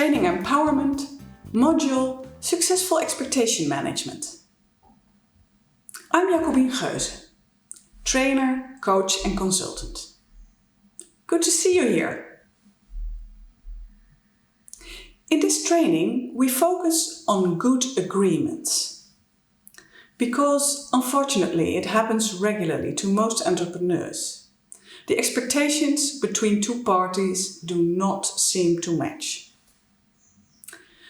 Training Empowerment, Module Successful Expectation Management. I'm Jacobien Geuze, trainer, coach and consultant. Good to see you here. In this training, we focus on good agreements. Because, unfortunately, it happens regularly to most entrepreneurs. The expectations between two parties do not seem to match.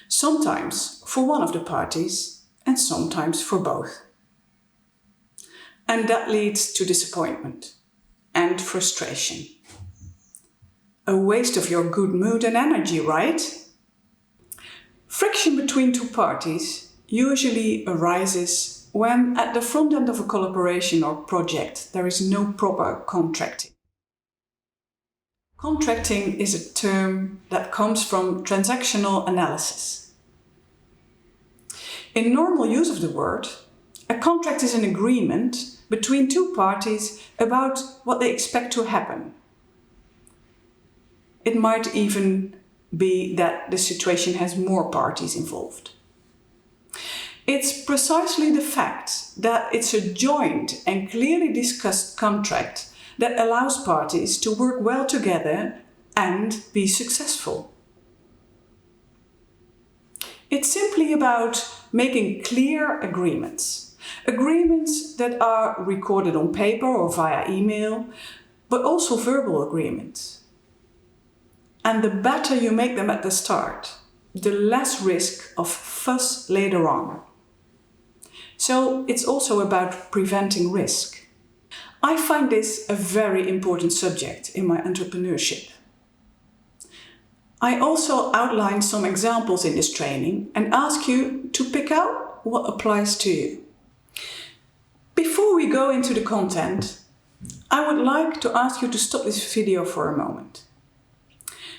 Sometimes for one of the parties and sometimes for both. And that leads to disappointment and frustration. A waste of your good mood and energy, right? Friction between two parties usually arises when at the front end of a collaboration or project there is no proper contracting. Contracting is a term that comes from transactional analysis. In normal use of the word, a contract is an agreement between two parties about what they expect to happen. It might even be that the situation has more parties involved. It's precisely the fact that it's a joint and clearly discussed contract that allows parties to work well together and be successful. It's simply about making clear agreements. Agreements that are recorded on paper or via email, but also verbal agreements. And the better you make them at the start, the less risk of fuss later on. So it's also about preventing risk. I find this a very important subject in my entrepreneurship. I also outline some examples in this training and ask you to pick out what applies to you. Before we go into the content, I would like to ask you to stop this video for a moment.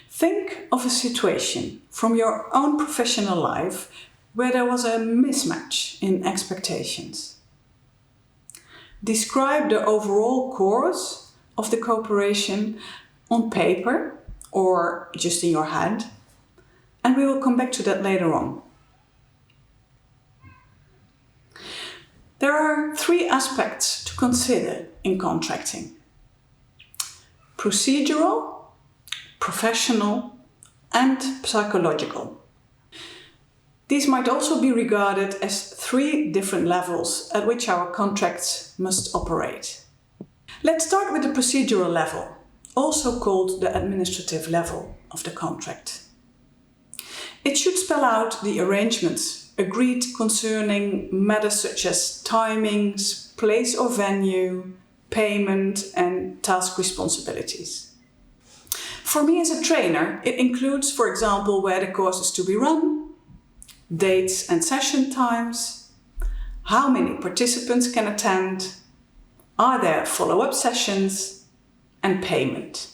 Think of a situation from your own professional life where there was a mismatch in expectations. Describe the overall course of the cooperation on paper or just in your head, and we will come back to that later on. There are three aspects to consider in contracting: procedural, professional and psychological. These might also be regarded as three different levels at which our contracts must operate. Let's start with the procedural level, also called the administrative level of the contract. It should spell out the arrangements agreed concerning matters such as timings, place or venue, payment and task responsibilities. For me as a trainer, it includes, for example, where the course is to be run, dates and session times, how many participants can attend, are there follow-up sessions, and payment.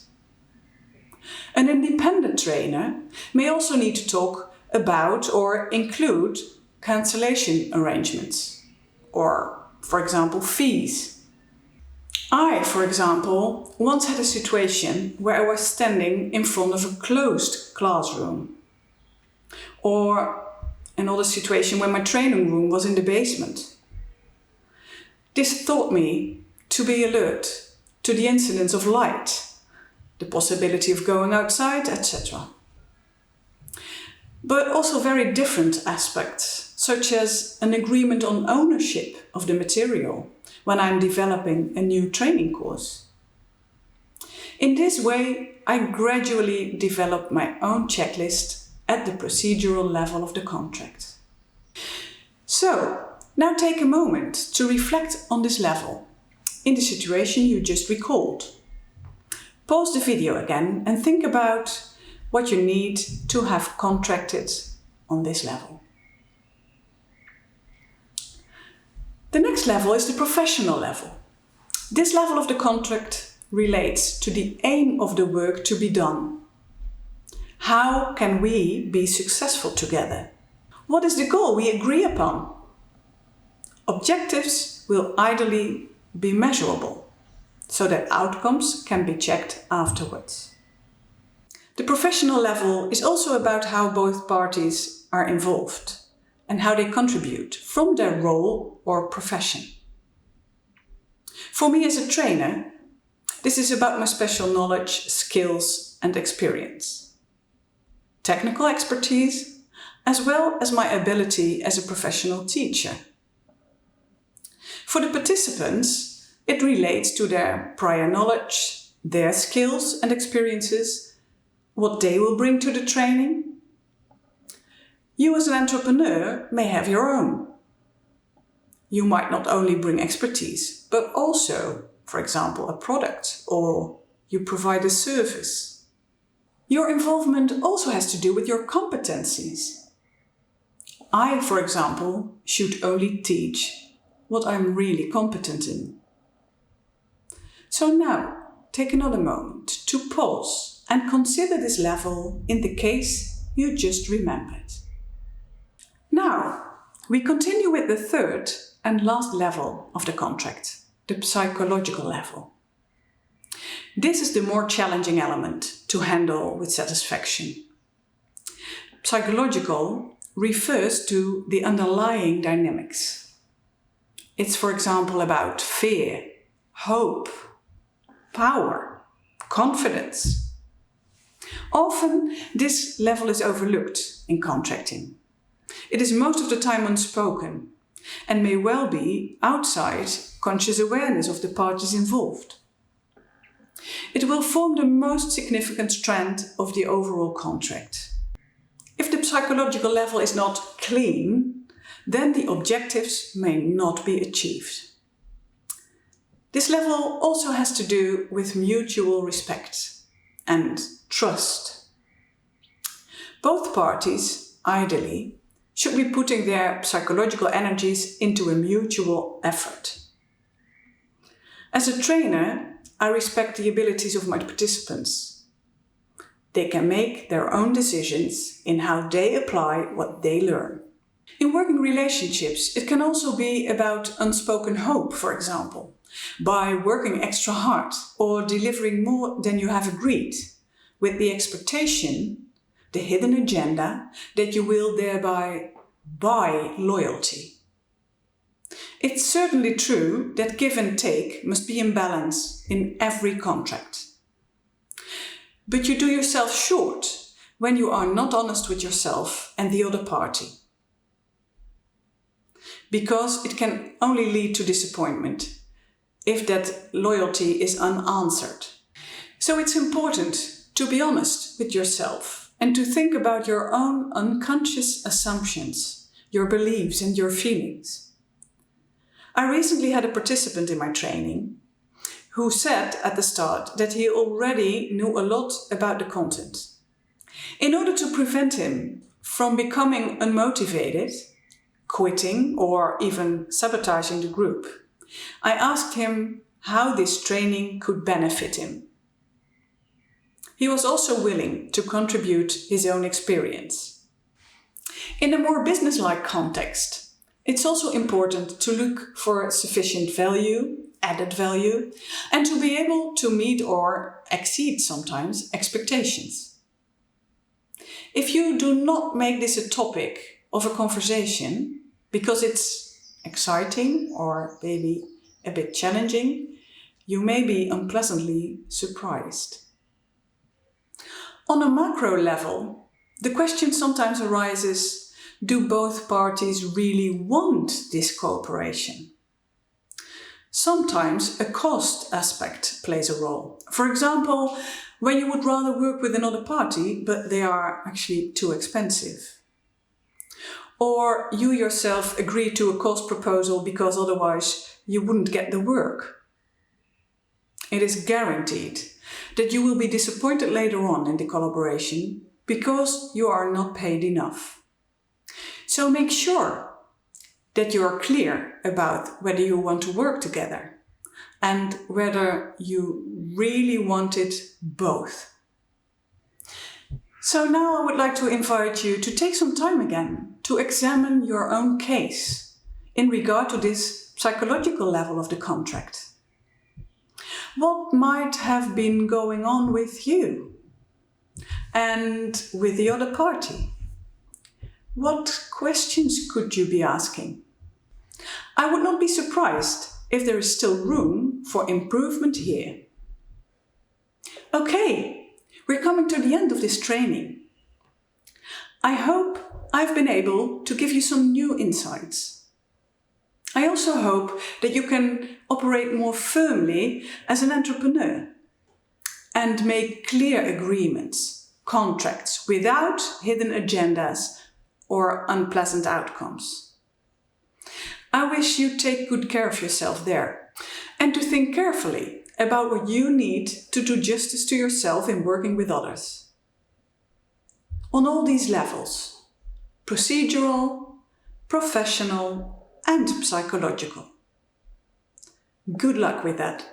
An independent trainer may also need to talk about or include cancellation arrangements, or, for example, fees. I, for example, once had a situation where I was standing in front of a closed classroom. Or another situation where my training room was in the basement. This taught me to be alert to the incidence of light, the possibility of going outside, etc. But also very different aspects, such as an agreement on ownership of the material when I'm developing a new training course. In this way, I gradually developed my own checklist at the procedural level of the contract. So, now take a moment to reflect on this level, in the situation you just recalled. Pause the video again and think about what you need to have contracted on this level. The next level is the professional level. This level of the contract relates to the aim of the work to be done. How can we be successful together? What is the goal we agree upon? Objectives will ideally be measurable, so that outcomes can be checked afterwards. The professional level is also about how both parties are involved and how they contribute from their role or profession. For me as a trainer, this is about my special knowledge, skills and experience, technical expertise, as well as my ability as a professional teacher. For the participants, it relates to their prior knowledge, their skills and experiences, what they will bring to the training. You as an entrepreneur may have your own. You might not only bring expertise, but also, for example, a product, or you provide a service. Your involvement also has to do with your competencies. I, for example, should only teach what I'm really competent in. So now, take another moment to pause and consider this level in the case you just remembered. Now, we continue with the third and last level of the contract, the psychological level. This is the more challenging element to handle with satisfaction. Psychological refers to the underlying dynamics. It's, for example, about fear, hope, power, confidence. Often, this level is overlooked in contracting. It is most of the time unspoken and may well be outside conscious awareness of the parties involved. It will form the most significant strand of the overall contract. If the psychological level is not clean, then the objectives may not be achieved. This level also has to do with mutual respect and trust. Both parties, ideally, should be putting their psychological energies into a mutual effort. As a trainer, I respect the abilities of my participants. They can make their own decisions in how they apply what they learn. In working relationships, it can also be about unspoken hope, for example, by working extra hard or delivering more than you have agreed, with the expectation, the hidden agenda, that you will thereby buy loyalty. It's certainly true that give and take must be in balance in every contract. But you do yourself short when you are not honest with yourself and the other party. Because it can only lead to disappointment if that loyalty is unanswered. So it's important to be honest with yourself and to think about your own unconscious assumptions, your beliefs and your feelings. I recently had a participant in my training who said at the start that he already knew a lot about the content. In order to prevent him from becoming unmotivated, quitting or even sabotaging the group, I asked him how this training could benefit him. He was also willing to contribute his own experience. In a more business-like context, it's also important to look for sufficient value, added value, and to be able to meet or exceed sometimes expectations. If you do not make this a topic of a conversation because it's exciting or maybe a bit challenging, you may be unpleasantly surprised. On a macro level, the question sometimes arises, do both parties really want this cooperation? Sometimes a cost aspect plays a role. For example, when you would rather work with another party, but they are actually too expensive. Or you yourself agree to a cost proposal because otherwise you wouldn't get the work. It is guaranteed that you will be disappointed later on in the collaboration because you are not paid enough. So make sure that you are clear about whether you want to work together and whether you really wanted both. So now I would like to invite you to take some time again to examine your own case in regard to this psychological level of the contract. What might have been going on with you? and with the other party? What questions could you be asking? I would not be surprised if there is still room for improvement here. Okay, we're coming to the end of this training. I hope I've been able to give you some new insights. I also hope that you can operate more firmly as an entrepreneur and make clear agreements, contracts without hidden agendas or unpleasant outcomes. I wish you take good care of yourself there and to think carefully about what you need to do justice to yourself in working with others. On all these levels, procedural, professional, and psychological. Good luck with that.